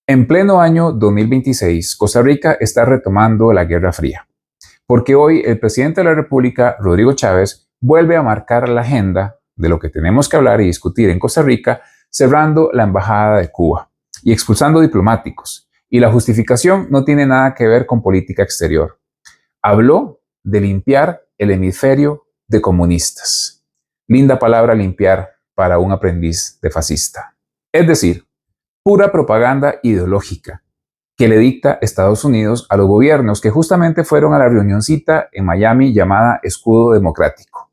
En pleno año 2026, Costa Rica está retomando la Guerra Fría, porque hoy el presidente de la República, Rodrigo Chávez, vuelve a marcar la agenda de lo que tenemos que hablar y discutir en Costa Rica, cerrando la embajada de Cuba y expulsando diplomáticos. Y la justificación no tiene nada que ver con política exterior. Habló de limpiar el hemisferio de comunistas. Linda palabra limpiar para un aprendiz de fascista. Es decir, pura propaganda ideológica que le dicta Estados Unidos a los gobiernos que justamente fueron a la reunioncita en Miami llamada Escudo Democrático.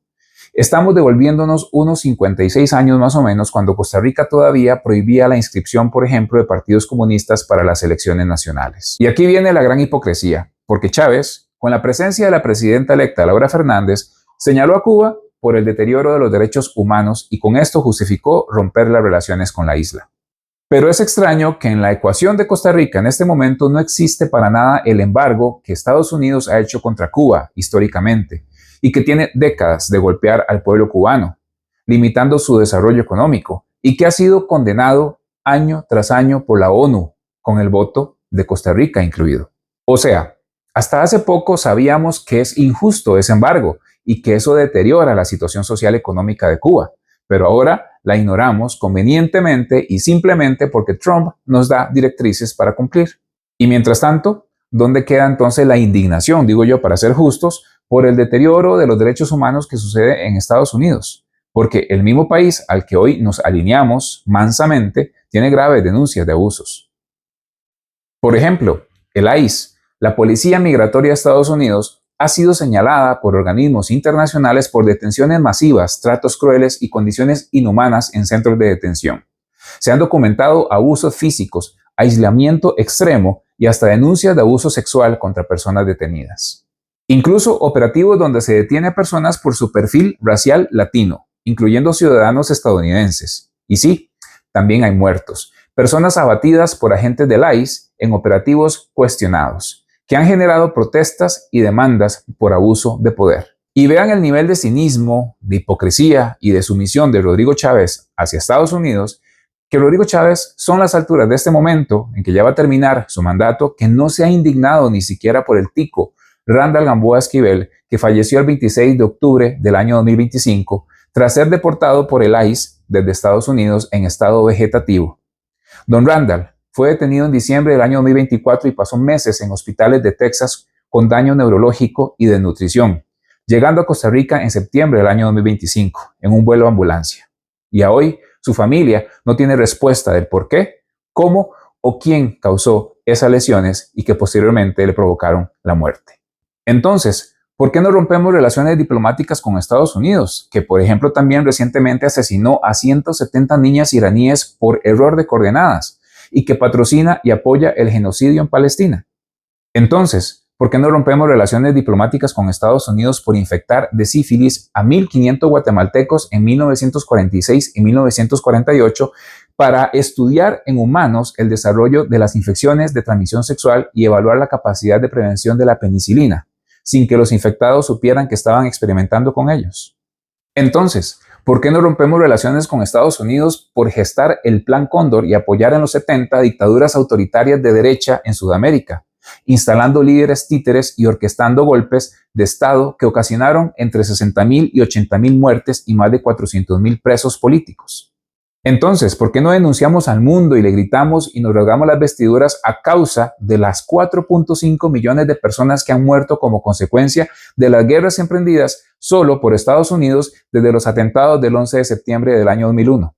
Estamos devolviéndonos unos 56 años más o menos cuando Costa Rica todavía prohibía la inscripción, por ejemplo, de partidos comunistas para las elecciones nacionales. Y aquí viene la gran hipocresía, porque Chávez, con la presencia de la presidenta electa Laura Fernández, señaló a Cuba por el deterioro de los derechos humanos y con esto justificó romper las relaciones con la isla. Pero es extraño que en la ecuación de Costa Rica en este momento no existe para nada el embargo que Estados Unidos ha hecho contra Cuba históricamente y que tiene décadas de golpear al pueblo cubano, limitando su desarrollo económico y que ha sido condenado año tras año por la ONU, con el voto de Costa Rica incluido. O sea, hasta hace poco sabíamos que es injusto ese embargo y que eso deteriora la situación social y económica de Cuba, pero ahora la ignoramos convenientemente y simplemente porque Trump nos da directrices para cumplir. Y mientras tanto, ¿dónde queda entonces la indignación, digo yo, para ser justos, por el deterioro de los derechos humanos que sucede en Estados Unidos? Porque el mismo país al que hoy nos alineamos mansamente tiene graves denuncias de abusos. Por ejemplo, el ICE, la Policía Migratoria de Estados Unidos, ha sido señalada por organismos internacionales por detenciones masivas, tratos crueles y condiciones inhumanas en centros de detención. Se han documentado abusos físicos, aislamiento extremo y hasta denuncias de abuso sexual contra personas detenidas. Incluso operativos donde se detiene a personas por su perfil racial latino, incluyendo ciudadanos estadounidenses. Y sí, también hay muertos, personas abatidas por agentes del ICE en operativos cuestionados, que han generado protestas y demandas por abuso de poder. Y vean el nivel de cinismo, de hipocresía y de sumisión de Rodrigo Chávez hacia Estados Unidos, que Rodrigo Chávez son las alturas de este momento en que ya va a terminar su mandato, que no se ha indignado ni siquiera por el tico Randall Gamboa Esquivel, que falleció el 26 de octubre del año 2025 tras ser deportado por el ICE desde Estados Unidos en estado vegetativo. Don Randall fue detenido en diciembre del año 2024 y pasó meses en hospitales de Texas con daño neurológico y desnutrición, llegando a Costa Rica en septiembre del año 2025 en un vuelo de ambulancia. Y a hoy su familia no tiene respuesta del por qué, cómo o quién causó esas lesiones y que posteriormente le provocaron la muerte. Entonces, ¿por qué no rompemos relaciones diplomáticas con Estados Unidos, que por ejemplo también recientemente asesinó a 170 niñas iraníes por error de coordenadas y que patrocina y apoya el genocidio en Palestina? Entonces, ¿por qué no rompemos relaciones diplomáticas con Estados Unidos por infectar de sífilis a 1.500 guatemaltecos en 1946 y 1948 para estudiar en humanos el desarrollo de las infecciones de transmisión sexual y evaluar la capacidad de prevención de la penicilina, sin que los infectados supieran que estaban experimentando con ellos? Entonces, ¿por qué no rompemos relaciones con Estados Unidos por gestar el Plan Cóndor y apoyar en los 70 dictaduras autoritarias de derecha en Sudamérica, instalando líderes títeres y orquestando golpes de Estado que ocasionaron entre 60.000 y 80.000 muertes y más de 400.000 presos políticos? Entonces, ¿por qué no denunciamos al mundo y le gritamos y nos rasgamos las vestiduras a causa de las 4.5 millones de personas que han muerto como consecuencia de las guerras emprendidas solo por Estados Unidos desde los atentados del 11 de septiembre del año 2001?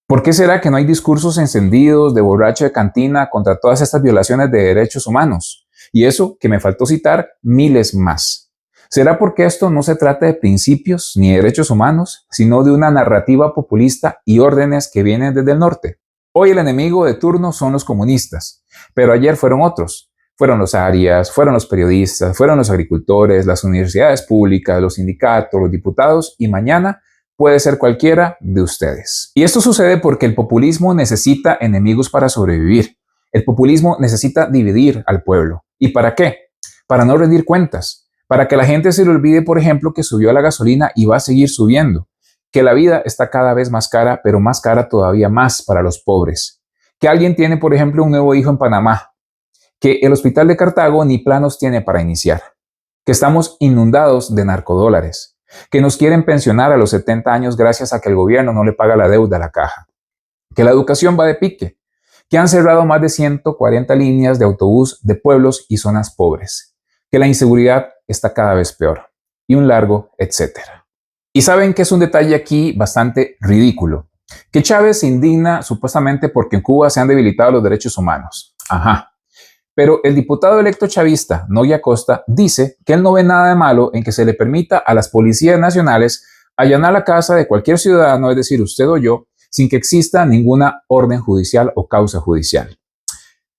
¿Por qué será que no hay discursos encendidos de borracho de cantina contra todas estas violaciones de derechos humanos? Y eso que me faltó citar miles más. ¿Será porque esto no se trata de principios ni de derechos humanos, sino de una narrativa populista y órdenes que vienen desde el norte? Hoy el enemigo de turno son los comunistas, pero ayer fueron otros. Fueron los arias, fueron los periodistas, fueron los agricultores, las universidades públicas, los sindicatos, los diputados y mañana puede ser cualquiera de ustedes. Y esto sucede porque el populismo necesita enemigos para sobrevivir. El populismo necesita dividir al pueblo. ¿Y para qué? Para no rendir cuentas. Para que la gente se le olvide, por ejemplo, que subió la gasolina y va a seguir subiendo, que la vida está cada vez más cara, pero más cara todavía más para los pobres, que alguien tiene, por ejemplo, un nuevo hijo en Panamá, que el hospital de Cartago ni planos tiene para iniciar, que estamos inundados de narcodólares, que nos quieren pensionar a los 70 años gracias a que el gobierno no le paga la deuda a la caja, que la educación va de pique, que han cerrado más de 140 líneas de autobús de pueblos y zonas pobres, que la inseguridad está cada vez peor, y un largo etcétera. Y saben que es un detalle aquí bastante ridículo, que Chávez se indigna supuestamente porque en Cuba se han debilitado los derechos humanos. Ajá. Pero el diputado electo chavista, Noy Acosta, dice que él no ve nada de malo en que se le permita a las policías nacionales allanar la casa de cualquier ciudadano, es decir, usted o yo, sin que exista ninguna orden judicial o causa judicial.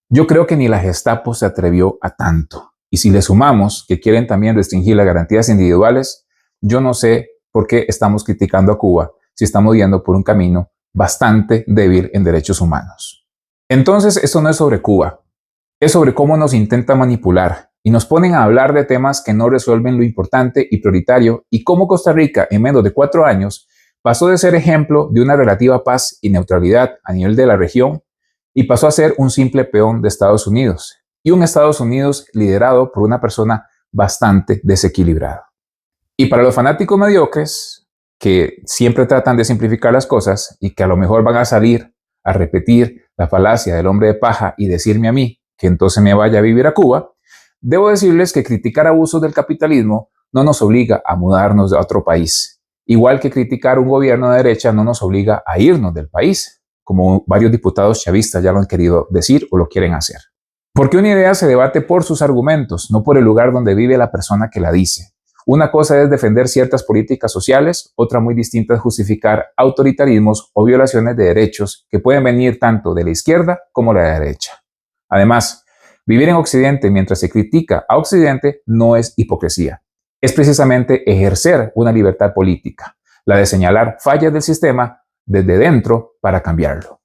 Yo creo que ni la Gestapo se atrevió a tanto. Y si le sumamos que quieren también restringir las garantías individuales, yo no sé por qué estamos criticando a Cuba si estamos yendo por un camino bastante débil en derechos humanos. Entonces, esto no es sobre Cuba, es sobre cómo nos intenta manipular y nos ponen a hablar de temas que no resuelven lo importante y prioritario y cómo Costa Rica en menos de 4 años pasó de ser ejemplo de una relativa paz y neutralidad a nivel de la región y pasó a ser un simple peón de Estados Unidos, y un Estados Unidos liderado por una persona bastante desequilibrada. Y para los fanáticos mediocres, que siempre tratan de simplificar las cosas y que a lo mejor van a salir a repetir la falacia del hombre de paja y decirme a mí que entonces me vaya a vivir a Cuba, debo decirles que criticar abusos del capitalismo no nos obliga a mudarnos de otro país, igual que criticar un gobierno de derecha no nos obliga a irnos del país, como varios diputados chavistas ya lo han querido decir o lo quieren hacer. Porque una idea se debate por sus argumentos, no por el lugar donde vive la persona que la dice. Una cosa es defender ciertas políticas sociales, otra muy distinta es justificar autoritarismos o violaciones de derechos que pueden venir tanto de la izquierda como de la derecha. Además, vivir en Occidente mientras se critica a Occidente no es hipocresía. Es precisamente ejercer una libertad política, la de señalar fallas del sistema desde dentro para cambiarlo.